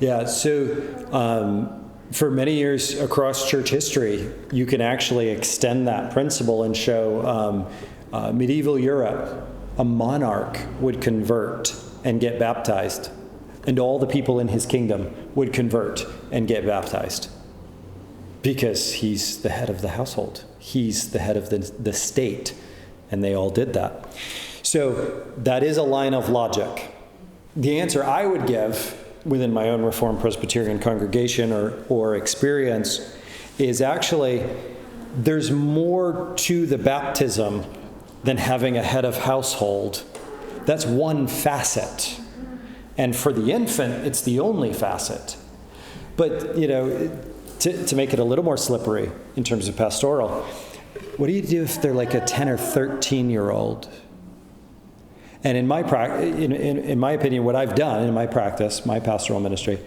Yeah, so for many years across church history, you can actually extend that principle and show medieval Europe, a monarch would convert and get baptized, and all the people in his kingdom would convert and get baptized because he's the head of the household. He's the head of the state, and they all did that. So that is a line of logic. The answer I would give within my own Reformed Presbyterian congregation or experience is actually there's more to the baptism than having a head of household. That's one facet. And for the infant, it's the only facet. But, to make it a little more slippery in terms of pastoral, what do you do if they're like a 10 or 13-year-old? And in my in my opinion, what I've done in my practice, my pastoral ministry,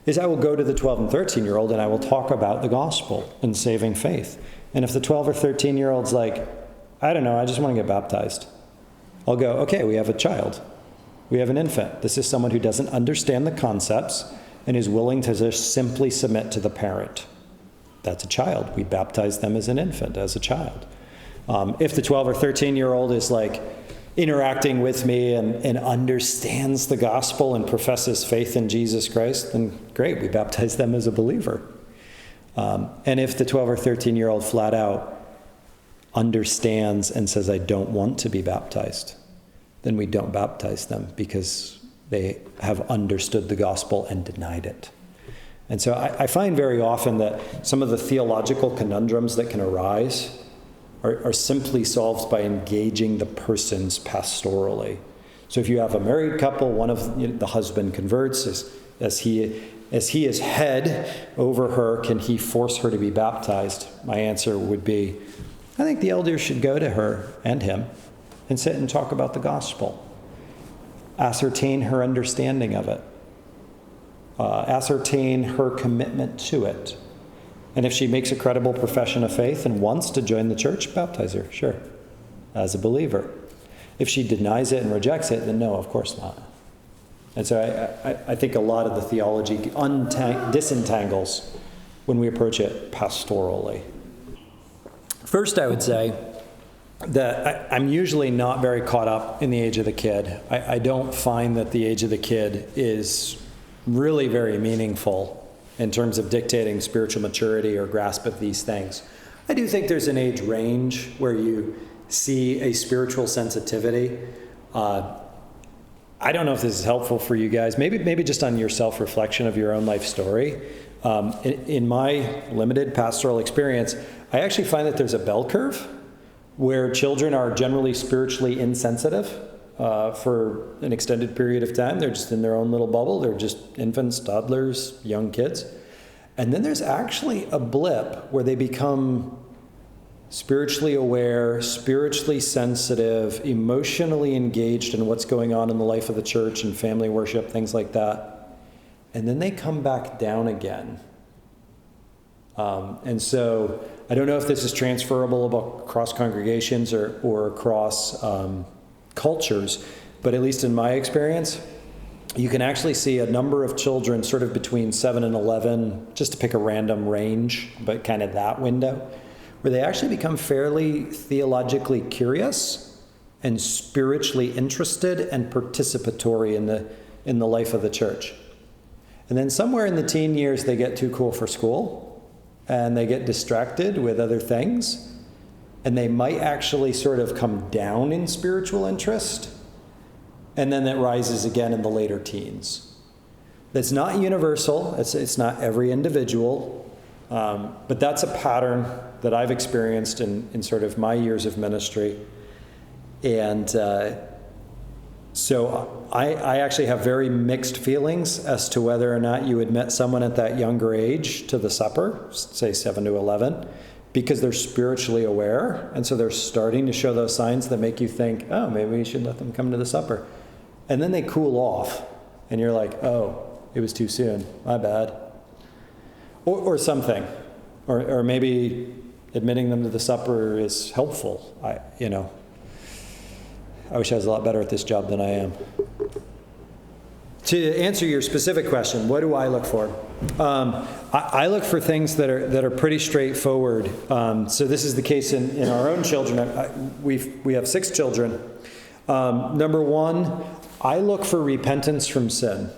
is I will go to the 12 and 13-year-old and I will talk about the gospel and saving faith. And if the 12 or 13-year-old's like, I don't know, I just want to get baptized, I'll go, okay, we have a child. We have an infant. This is someone who doesn't understand the concepts and is willing to just simply submit to the parent. That's a child. We baptize them as an infant, as a child. If the 12 or 13-year-old is like interacting with me and understands the gospel and professes faith in Jesus Christ, then great, we baptize them as a believer. And if the 12 or 13-year-old flat out understands and says, I don't want to be baptized, then we don't baptize them because they have understood the gospel and denied it. And so I find very often that some of the theological conundrums that can arise are simply solved by engaging the persons pastorally. So if you have a married couple, one of the husband converts, as he is head over her, can he force her to be baptized? My answer would be, I think the elders should go to her and him and sit and talk about the gospel. Ascertain her understanding of it. Ascertain her commitment to it. And if she makes a credible profession of faith and wants to join the church, baptize her, sure, as a believer. If she denies it and rejects it, then no, of course not. And so I think a lot of the theology disentangles when we approach it pastorally. First, I would say that I'm usually not very caught up in the age of the kid. I don't find that the age of the kid is really very meaningful in terms of dictating spiritual maturity or grasp of these things. I do think there's an age range where you see a spiritual sensitivity. I don't know if this is helpful for you guys. Maybe just on your self-reflection of your own life story. In my limited pastoral experience, I actually find that there's a bell curve where children are generally spiritually insensitive for an extended period of time. They're just in their own little bubble. They're just infants, toddlers, young kids. And then there's actually a blip where they become spiritually aware, spiritually sensitive, emotionally engaged in what's going on in the life of the church and family worship, things like that. And then they come back down again. And so I don't know if this is transferable across congregations or across cultures, but at least in my experience, you can actually see a number of children sort of between 7 and 11, just to pick a random range, but kind of that window, where they actually become fairly theologically curious and spiritually interested and participatory in the life of the church. And then somewhere in the teen years, they get too cool for school, and they get distracted with other things, and they might actually sort of come down in spiritual interest, and then that rises again in the later teens. That's not universal. It's not every individual, but that's a pattern that I've experienced in sort of my years of ministry. And so I actually have very mixed feelings as to whether or not you admit someone at that younger age to the supper, say 7 to 11, because they're spiritually aware, and so they're starting to show those signs that make you think, oh, maybe we should let them come to the supper. And then they cool off, and you're like, oh, it was too soon, my bad. Or something. Or maybe admitting them to the supper is helpful. I wish I was a lot better at this job than I am. To answer your specific question, what do I look for? I look for things that are pretty straightforward. So this is the case in our own children. We have 6 children. Number one, I look for repentance from sin.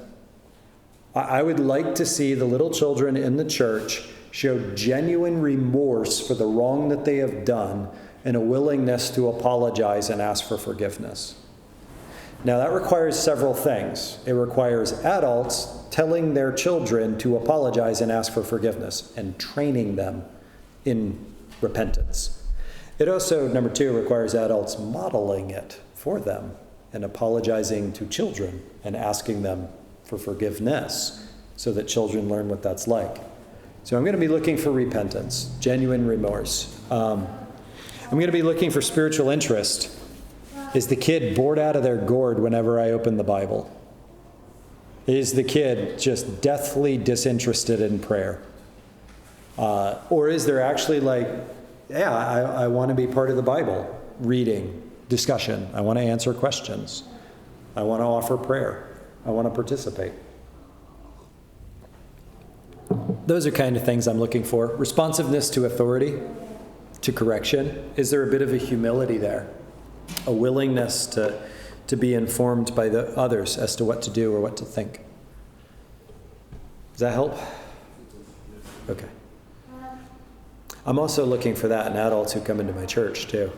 I would like to see the little children in the church show genuine remorse for the wrong that they have done and a willingness to apologize and ask for forgiveness. Now, that requires several things. It requires adults telling their children to apologize and ask for forgiveness and training them in repentance. It also, number 2, requires adults modeling it for them and apologizing to children and asking them for forgiveness so that children learn what that's like. So I'm going to be looking for repentance, genuine remorse. I'm going to be looking for spiritual interest. Is the kid bored out of their gourd whenever I open the Bible? Is the kid just deathly disinterested in prayer? Or is there actually I want to be part of the Bible, reading, discussion. I want to answer questions. I want to offer prayer. I want to participate. Those are kind of things I'm looking for. Responsiveness to authority, to correction. Is there a bit of a humility there? A willingness to be informed by the others as to what to do or what to think. Does that help? Okay. I'm also looking for that in adults who come into my church, too.